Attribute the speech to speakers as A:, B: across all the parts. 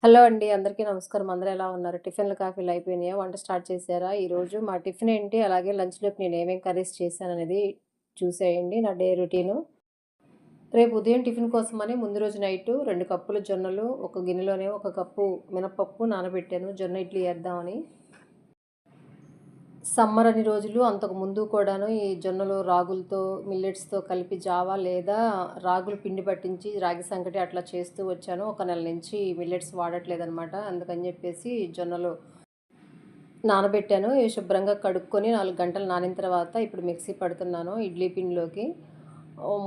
A: Hello అండి. అందరికీ నమస్కారం. అందరూ ఎలా ఉన్నారు? టిఫిన్‌లు, కాఫీలు అయిపోయినాయా? వంట స్టార్ట్ చేశారా? ఈరోజు మా టిఫిన్ ఏంటి? అలాగే లంచ్‌లోకి నేను ఏమేం కర్రీస్ చేశాననేది చూసేయండి. నా డే రొటీను. రేపు ఉదయం టిఫిన్ కోసమని ముందు రోజు నైటు 2 కప్పులు జొన్నలు, ఒక గిన్నెలోనే ఒక కప్పు మినపప్పు నానబెట్టాను. జొన్న ఇడ్లీ ఏద్దామని. సమ్మర్ అన్ని రోజులు అంతకు ముందు కూడాను ఈ జొన్నలు, రాగులతో, మిల్లెట్స్‌తో కలిపి జావా లేదా రాగులు పిండి పట్టించి రాగి సంకటి అట్లా చేస్తూ వచ్చాను. ఒక నెల నుంచి మిల్లెట్స్ వాడట్లేదనమాట. అందుకని చెప్పేసి జొన్నలు నానబెట్టాను. ఇవి శుభ్రంగా కడుక్కొని 4 గంటలు నానిన తర్వాత ఇప్పుడు మిక్సీ పడుతున్నాను ఇడ్లీ పిండిలోకి.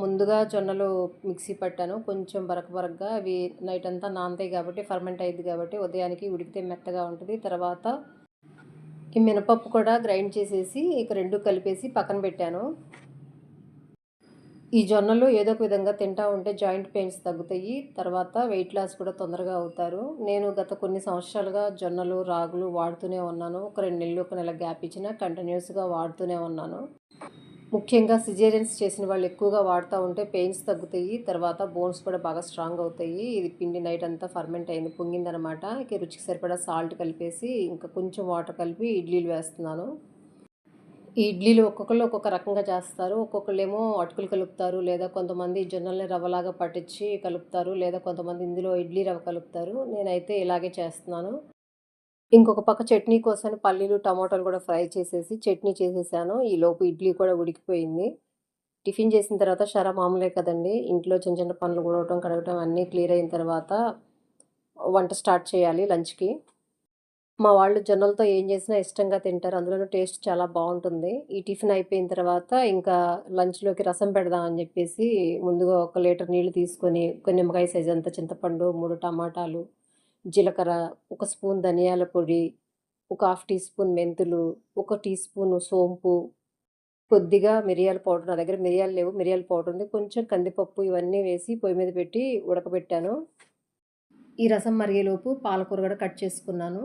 A: ముందుగా జొన్నలు మిక్సీ పట్టాను. కొంచెం బరక బరకగా అవి నైట్ అంతా నానతాయి కాబట్టి ఫర్మెంట్ అయ్యిద్ది కాబట్టి ఉదయానికి ఉడికితే మెత్తగా ఉంటది. తర్వాత ఈ మినపప్పు కూడా గ్రైండ్ చేసేసి ఇక 2 కలిపేసి పక్కన పెట్టాను. ఈ జొన్నలు ఏదో ఒక విధంగా తింటా ఉంటే జాయింట్ పెయిన్స్ తగ్గుతాయి. తర్వాత వెయిట్ లాస్ కూడా తొందరగా అవుతారు. నేను గత కొన్ని సంవత్సరాలుగా జొన్నలు, రాగులు వాడుతూనే ఉన్నాను. ఒక 2 నెలలు, ఒక నెల గ్యాప్ ఇచ్చినా కంటిన్యూస్‌గా వాడుతూనే ఉన్నాను. ముఖ్యంగా సిజేరియన్స్ చేసిన వాళ్ళు ఎక్కువగా వాడుతా ఉంటే పెయిన్స్ తగ్గుతాయి. తర్వాత బోన్స్ కూడా బాగా స్ట్రాంగ్ అవుతాయి. ఇది పిండి నైట్ అంతా ఫర్మెంట్ అయింది, పొంగిందనమాట. ఇక రుచికి సరిపడా సాల్ట్ కలిపేసి ఇంకా కొంచెం వాటర్ కలిపి ఇడ్లీలు వేస్తున్నాను. ఈ ఇడ్లీలు ఒక్కొక్కళ్ళు ఒక్కొక్క రకంగా చేస్తారు. ఒక్కొక్కళ్ళేమో అటుకులు కలుపుతారు. లేదా కొంతమంది జొన్నల్ని రవ్వలాగా పట్టించి కలుపుతారు. లేదా కొంతమంది ఇందులో ఇడ్లీ రవ్వ కలుపుతారు. నేనైతే ఇలాగే చేస్తున్నాను. ఇంకొక పక్క చట్నీ కోసమని పల్లీలు, టమాటాలు కూడా ఫ్రై చేసేసి చట్నీ చేసేసాను. ఈలోపు ఇడ్లీ కూడా ఉడికిపోయింది. టిఫిన్ చేసిన తర్వాత మామూలే కదండీ! ఇంట్లో చిన్న చిన్న పనులు ఊడవటం, కడగటం అన్నీ క్లియర్ అయిన తర్వాత వంట స్టార్ట్ చేయాలి లంచ్‌కి. మా వాళ్ళు జొన్నలతో ఏం చేసినా ఇష్టంగా తింటారు. అందులోనూ టేస్ట్ చాలా బావుంటుంది. ఈ టిఫిన్ అయిపోయిన తర్వాత ఇంకా లంచ్‌లోకి రసం పెడదాం అని చెప్పేసి ముందుగా ఒక లీటర్ నీళ్లు తీసుకొని, ఒక నిమ్మకాయ సైజ్ అంత చింతపండు, 3 టమాటాలు, జీలకర్ర, ఒక స్పూన్ ధనియాల పొడి, ఒక హాఫ్ టీ స్పూన్ మెంతులు, ఒక టీ స్పూను సోంపు, కొద్దిగా మిరియాల పౌడర్, నా దగ్గర మిరియాలు లేవు. మిరియాల పౌడర్ ఉంది. కొంచెం కందిపప్పు ఇవన్నీ వేసి పొయ్యి మీద పెట్టి ఉడకబెట్టాను. ఈ రసం మరిగేలోపు పాలకూర కూడా కట్ చేసుకున్నాను.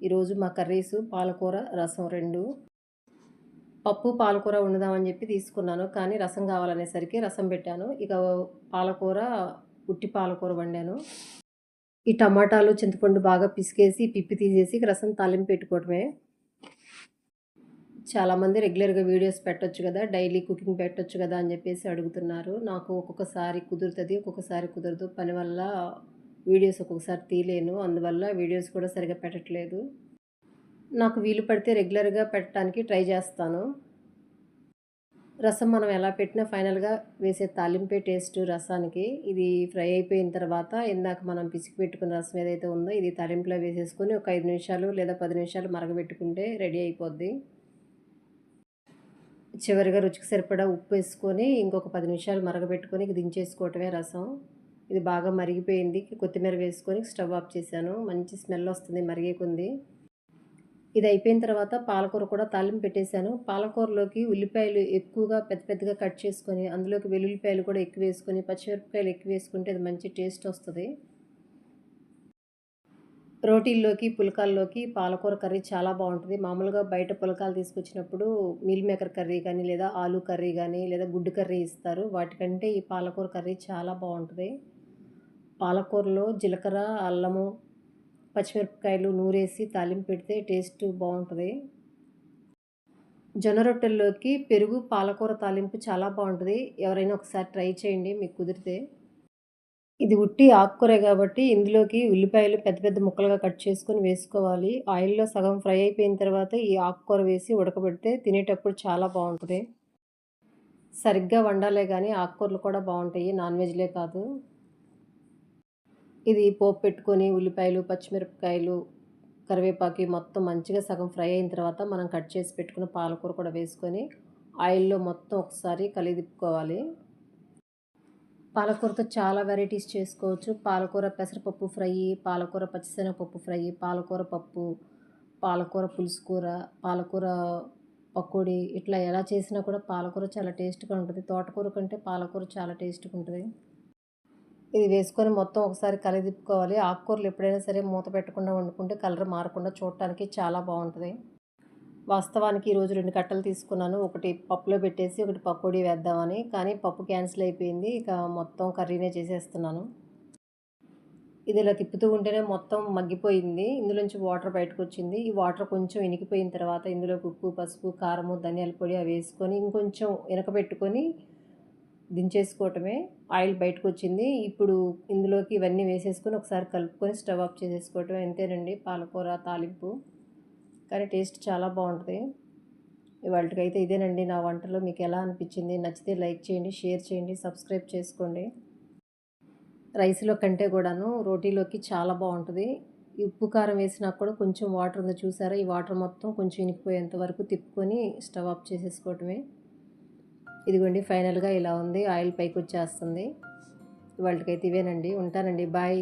A: ఈరోజు మా కర్రీసు పాలకూర, రసం 2. పప్పు, పాలకూర వండుదామని చెప్పి తీసుకున్నాను. కానీ రసం కావాలనేసరికి రసం పెట్టాను. ఇక పాలకూర, ఉట్టి పాలకూర వండాను. ఈ టమాటాలు, చింతపండు బాగా పిసికేసి, పిప్పి తీసేసి ఇక రసం తాలింపు పెట్టుకోవటమే. చాలామంది రెగ్యులర్‌గా వీడియోస్ పెట్టొచ్చు గదా! డైలీ కుకింగ్ పెట్టొచ్చు గదా! అని జెప్పేసి అడుగుతున్నారు. నాకు ఒక్కొక్కసారి కుదురుతది, ఒక్కొక్కసారి కుదరదు. పని వల్ల వీడియోస్ ఒక్కొక్కసారి తీయలేను. అందువల్ల వీడియోస్ కూడా సరిగ్గా పెట్టట్లేదు. నాకు వీలు పడితే రెగ్యులర్‌గా పెట్టడానికి ట్రై జేస్తాను. రసం మనం ఎలా పెట్టినా ఫైనల్‌గా వేసే తాలింపే టేస్టు రసానికి. ఇది ఫ్రై అయిపోయిన తర్వాత ఇందాక మనం పిసికి పెట్టుకున్న రసం ఏదైతే ఉందో ఇది తాలింపులో వేసేసుకొని ఒక 5 నిమిషాలు లేదా 10 నిమిషాలు మరగబెట్టుకుంటే రెడీ అయిపోద్ది. చివరిగా రుచికి సరిపడా ఉప్పేసుకొని, ఇంకొక 10 నిమిషాలు మరగబెట్టుకొని ఇక దించేసుకోవటమే రసం. ఇది బాగా మరిగిపోయింది. కొత్తిమీర వేసుకొని స్టవ్ ఆఫ్ చేశాను. మంచి స్మెల్ వస్తుంది మరిగే కొంది. ఇది అయిపోయిన తర్వాత పాలకూర కూడా తాలింపు పెట్టేశాను. పాలకూరలోకి ఉల్లిపాయలు ఎక్కువగా పెద్ద పెద్దగా కట్ చేసుకొని, అందులోకి వెల్లుల్లిపాయలు కూడా ఎక్కువేసుకొని, పచ్చిమిరపకాయలు ఎక్కువేసుకుంటే అది మంచి టేస్ట్ వస్తది. రోటీల్లోకి, పుల్కాల్లోకి పాలకూర కర్రీ చాలా బావుంటది. మామూలుగా బయట పుల్కాలు తీసుకొచ్చినప్పుడు మీల్ మేకర్ కర్రీ గానీ, లేదా ఆలు కర్రీ గానీ, లేదా గుడ్డు కర్రీ ఇస్తారు. వాటికంటే ఈ పాలకూర కర్రీ చాలా బావుంటది. పాలకూరలో జీలకర్ర, అల్లము, పచ్చిమిరపకాయలు నూరేసి తాలింపు పెడితే టేస్ట్ బావుంటది. జొన్న రొట్టెల్లోకి పెరుగు, పాలకూర తాలింపు చాలా బావుంటది. ఎవరైనా ఒకసారి ట్రై చేయండి మీకు కుదిరితే. ఇది ఉట్టి ఆకుకూరే గాబట్టి, ఇందులోకి ఉల్లిపాయలు పెద్ద పెద్ద ముక్కలుగా కట్ చేసుకొని వేసుకోవాలి. ఆయిల్‌లో సగం ఫ్రై అయిపోయిన తర్వాత ఈ ఆకుకూర వేసి ఉడకబెడితే తినేటప్పుడు చాలా బావుంటది. సరిగ్గా వండాలే గానీ ఆకుకూరలు కూడా బావుంటాయి. నాన్ వెజ్‌లే కాదు. ఇది పోపు పెట్టుకొని ఉల్లిపాయలు, పచ్చిమిరపకాయలు, కరివేపాకు మొత్తం మంచిగా సగం ఫ్రై అయిన తర్వాత మనం కట్ చేసి పెట్టుకున్న పాలకూర కూడా వేసుకొని ఆయిల్‌లో మొత్తం ఒకసారి కలిదిప్పుకోవాలి. పాలకూరతో చాలా వెరైటీస్ చేసుకోవచ్చు. పాలకూర పెసరపప్పు ఫ్రై, పాలకూర పచ్చిశనగపప్పు ఫ్రై, పాలకూర పప్పు, పాలకూర పులుసు కూర, పాలకూర పకోడీ ఇట్లా ఎలా చేసినా కూడా పాలకూర చాలా టేస్ట్‌గా ఉంటది. తోటకూర కంటే పాలకూర చాలా టేస్ట్‌గా ఉంటది. ఇది వేసుకొని మొత్తం ఒకసారి కలిదిప్పుకోవాలి. ఆకుకూరలు ఎప్పుడైనా సరే మూత పెట్టకుండా వండుకుంటే కలర్ మారకుండా చూడటానికి చాలా బావుంటది. వాస్తవానికి ఈరోజు 2 కట్టలు తీసుకున్నాను. ఒకటి పప్పులో పెట్టేసి, ఒకటి పకోడీ వేద్దామని. కానీ పప్పు క్యాన్సిల్ అయిపోయింది. ఇక మొత్తం కర్రీనే చేసేస్తున్నాను. ఇది ఇలా తిప్పుతూ ఉంటేనే మొత్తం మగ్గిపోయింది. ఇందులోంచి వాటర్ బయటకొచ్చింది. ఈ వాటర్ కొంచెం ఇనికిపోయిన తర్వాత ఇందులోకి ఉప్పు, పసుపు, కారము, ధనియాల పొడి అవి వేసుకొని ఇంకొంచెం ఇనకబెట్టుకొని దించేసుకోవటమే. ఆయిల్ బయటకొచ్చింది. ఇప్పుడు ఇందులోకి ఇవన్నీ వేసేసుకొని ఒకసారి కలుపుకొని స్టవ్ ఆఫ్ చేసేసుకోవటమే. అంతేనండి పాలకూర తాలింపు. కానీ టేస్ట్ చాలా బావుంటది. ఇవాల్టికైతే ఇదేనండి నా వంటలు. మీకు ఎలా అనిపించింది? నచ్చితే లైక్ చేయండి, షేర్ చేయండి, సబ్స్క్రైబ్ చేసుకోండి. రైస్‌లో కంటే కూడాను రోటీలోకి చాలా బావుంటది. ఈ ఉప్పు, కారం వేసినా కూడా కొంచెం వాటర్ ఉంది చూసారా? ఈ వాటర్ మొత్తం కొంచెం ఇనికిపోయేంత వరకు తిప్పుకొని స్టవ్ ఆఫ్ చేసేసుకోవటమే. ఇదిగోండి ఫైనల్‌గా ఇలా ఉంది. ఆయిల్ పైకొచ్చేస్తుంది. ఇవాల్టికైతే ఇవేనండి. ఉంటానండి. బాయ్.